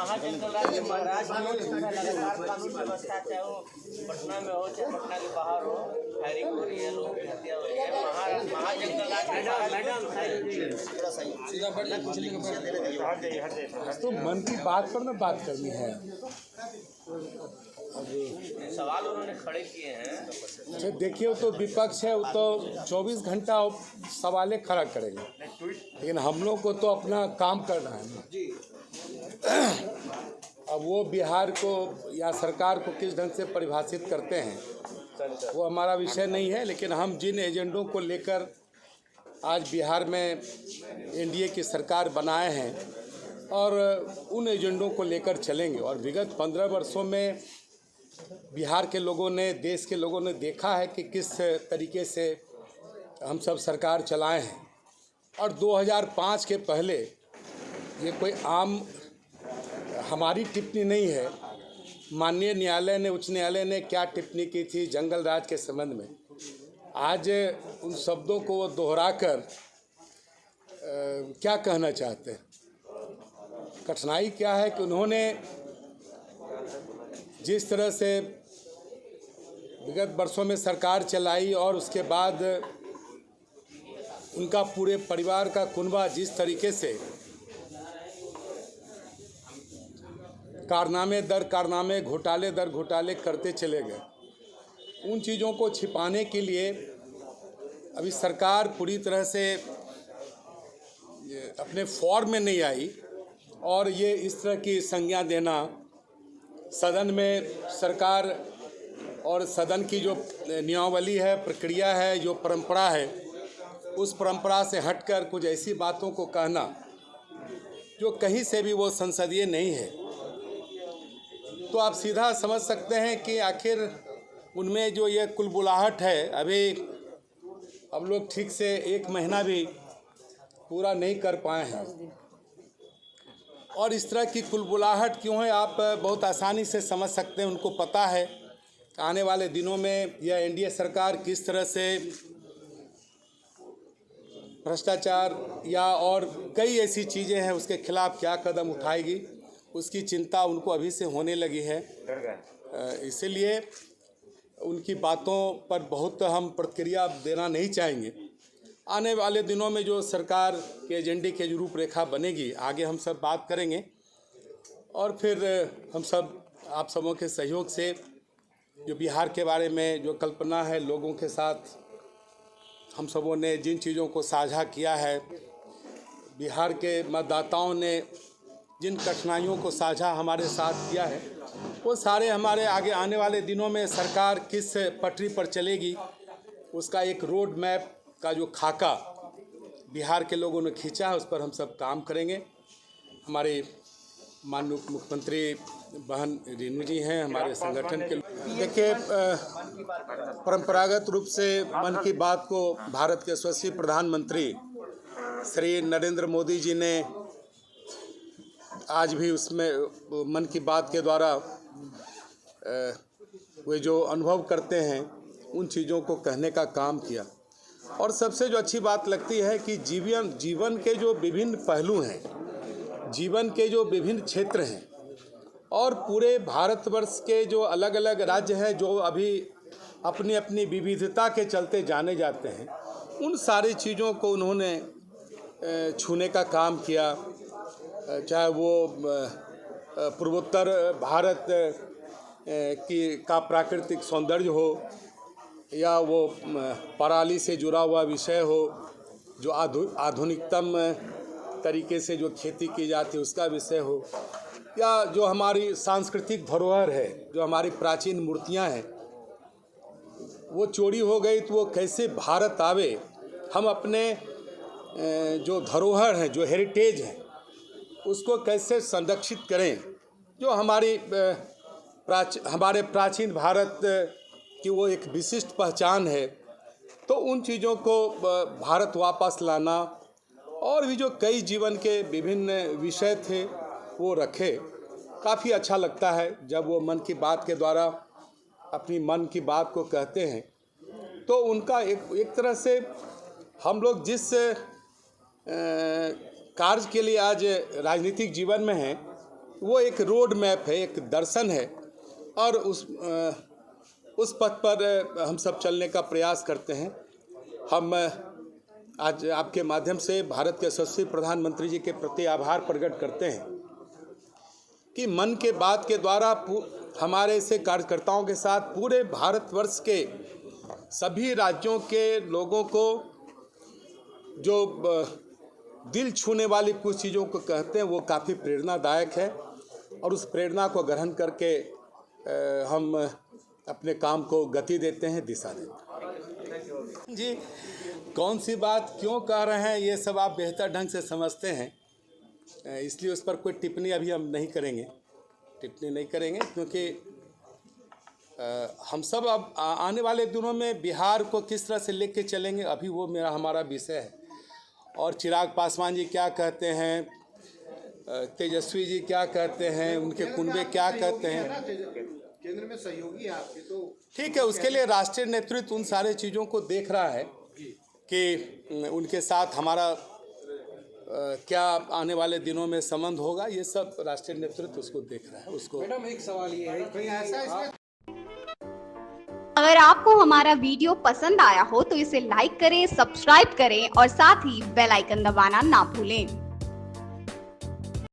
महाजंगल राज के महाराज लगातार कानून व्यवस्था, चाहे वो पटना में हो चाहे पटना के बाहर हो, फायरिंग हो रही है, लोगों की हत्या हो रही है। महाजंगल राज तो मन की बात पर ना बात करनी है। सवाल उन्होंने खड़े किए हैं। अच्छा देखिए, तो विपक्ष है, वो तो 24 घंटा सवालें खड़ा करेंगे, लेकिन हम लोग को तो अपना काम करना है ना। अब वो बिहार को या सरकार को किस ढंग से परिभाषित करते हैं वो हमारा विषय नहीं है, लेकिन हम जिन एजेंडों को लेकर आज बिहार में एनडीए की सरकार बनाए हैं और उन एजेंडों को लेकर चलेंगे। और विगत 15 वर्षों में बिहार के लोगों ने, देश के लोगों ने देखा है कि किस तरीके से हम सब सरकार चलाए हैं। और 2005 के पहले ये कोई आम हमारी टिप्पणी नहीं है। माननीय न्यायालय ने, उच्च न्यायालय ने क्या टिप्पणी की थी जंगल राज के संबंध में, आज उन शब्दों को वो दोहराकर क्या कहना चाहते हैं। कठिनाई क्या है कि उन्होंने जिस तरह से विगत वर्षों में सरकार चलाई और उसके बाद उनका पूरे परिवार का कुनबा जिस तरीके से कारनामे दर कारनामे, घोटाले दर घोटाले करते चले गए, उन चीज़ों को छिपाने के लिए अभी सरकार पूरी तरह से अपने फॉर्म में नहीं आई। और ये इस तरह की संज्ञा देना, सदन में सरकार और सदन की जो नियमावली है, प्रक्रिया है, जो परंपरा है, उस परंपरा से हटकर कुछ ऐसी बातों को कहना जो कहीं से भी वो संसदीय नहीं है, तो आप सीधा समझ सकते हैं कि आखिर उनमें जो ये कुलबुलाहट है, अभी हम लोग ठीक से 1 महीना भी पूरा नहीं कर पाए हैं। और इस तरह की कुलबुलाहट क्यों है आप बहुत आसानी से समझ सकते हैं। उनको पता है कि आने वाले दिनों में यह एनडीए सरकार किस तरह से भ्रष्टाचार या और कई ऐसी चीज़ें हैं उसके खिलाफ क्या कदम उठाएगी, उसकी चिंता उनको अभी से होने लगी है। इसीलिए उनकी बातों पर बहुत हम प्रतिक्रिया देना नहीं चाहेंगे। आने वाले दिनों में जो सरकार के एजेंडे की जो रूपरेखा बनेगी, आगे हम सब बात करेंगे और फिर हम सब आप सबों के सहयोग से जो बिहार के बारे में जो कल्पना है, लोगों के साथ हम सबों ने जिन चीज़ों को साझा किया है, बिहार के मतदाताओं ने जिन कठिनाइयों को साझा हमारे साथ किया है, वो सारे हमारे आगे आने वाले दिनों में सरकार किस पटरी पर चलेगी उसका एक रोड मैप का जो खाका बिहार के लोगों ने खींचा है, उस पर हम सब काम करेंगे। हमारे माननीय मुख्यमंत्री बहन रेणु जी हैं, हमारे संगठन के। देखिए, परंपरागत रूप से मन की बात को भारत के यशस्वी प्रधानमंत्री श्री नरेंद्र मोदी जी ने आज भी उसमें मन की बात के द्वारा वे जो अनुभव करते हैं उन चीज़ों को कहने का काम किया। और सबसे जो अच्छी बात लगती है कि जीवन के जो विभिन्न पहलू हैं, जीवन के जो विभिन्न क्षेत्र हैं और पूरे भारतवर्ष के जो अलग अलग राज्य हैं जो अभी अपनी अपनी विविधता के चलते जाने जाते हैं, उन सारी चीज़ों को उन्होंने छूने का काम किया। चाहे वो पूर्वोत्तर भारत का प्राकृतिक सौंदर्य हो या वो पराली से जुड़ा हुआ विषय हो, जो आधुनिकतम तरीके से जो खेती की जाती है उसका विषय हो, या जो हमारी सांस्कृतिक धरोहर है, जो हमारी प्राचीन मूर्तियां हैं, वो चोरी हो गई तो वो कैसे भारत आवे, हम अपने जो धरोहर हैं, जो हेरिटेज हैं, उसको कैसे संरक्षित करें, जो हमारे प्राचीन भारत की वो एक विशिष्ट पहचान है। तो उन चीज़ों को भारत वापस लाना और भी जो कई जीवन के विभिन्न विषय थे वो रखे। काफ़ी अच्छा लगता है जब वो मन की बात के द्वारा अपनी मन की बात को कहते हैं। तो उनका एक तरह से हम लोग जिस कार्य के लिए आज राजनीतिक जीवन में हैं, वो एक रोड मैप है, एक दर्शन है, और उस पथ पर हम सब चलने का प्रयास करते हैं। हम आज आपके माध्यम से भारत के यशस्वी प्रधानमंत्री जी के प्रति आभार प्रकट करते हैं कि मन की बात के द्वारा हमारे ऐसे कार्यकर्ताओं के साथ पूरे भारतवर्ष के सभी राज्यों के लोगों को जो दिल छूने वाली कुछ चीज़ों को कहते हैं वो काफ़ी प्रेरणादायक है, और उस प्रेरणा को ग्रहण करके हम अपने काम को गति देते हैं, दिशा देते हैं। जी, कौन सी बात क्यों कह रहे हैं ये सब आप बेहतर ढंग से समझते हैं, इसलिए उस पर कोई टिप्पणी अभी हम नहीं करेंगे, क्योंकि हम सब अब आने वाले दिनों में बिहार को किस तरह से लेके चलेंगे, अभी वो हमारा विषय है। और चिराग पासवान जी क्या कहते हैं, तेजस्वी जी क्या कहते हैं, उनके कुनबे क्या कहते हैं, केंद्र में सहयोगी है आपके, तो ठीक है, उसके लिए राष्ट्रीय नेतृत्व उन सारे चीज़ों को देख रहा है कि उनके साथ हमारा क्या आने वाले दिनों में संबंध होगा, ये सब राष्ट्रीय नेतृत्व उसको देख रहा है। उसको मैडम एक सवाल ये है, कहीं ऐसा इसमें अगर आपको हमारा वीडियो पसंद आया हो तो इसे लाइक करें, सब्सक्राइब करें और साथ ही बेल आइकन दबाना ना भूलें।